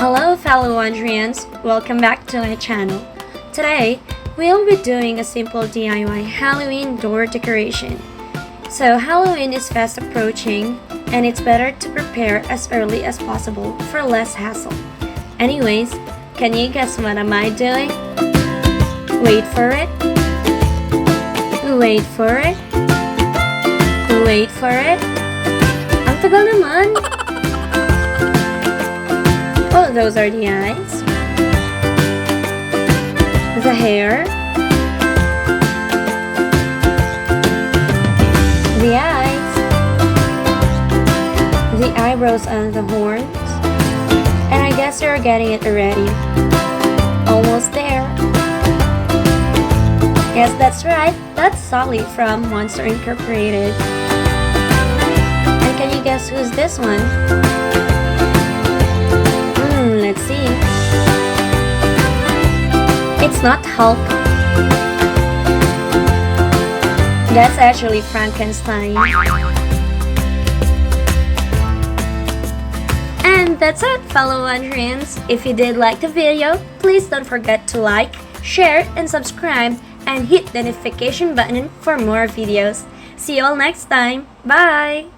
Hello fellow Andrians, welcome back to my channel. Today, we'll be doing a simple DIY Halloween door decoration. So Halloween is fast approaching and it's better to prepare as early as possible for less hassle. Anyways, can you guess what am I doing? Wait for it. Wait for it. Wait for it. Ang tagal naman. Oh, those are the eyes. The hair. The eyes. The eyebrows and the horns. And I guess you're getting it already. Almost there. Yes, that's right. That's Sully from Monster Incorporated. And can you guess who's this one? Let's see. It's not Hulk. That's actually Frankenstein. And that's it, fellow Andrians. If you did like the video, please don't forget to like, share, and subscribe, and hit the notification button for more videos. See you all next time. Bye!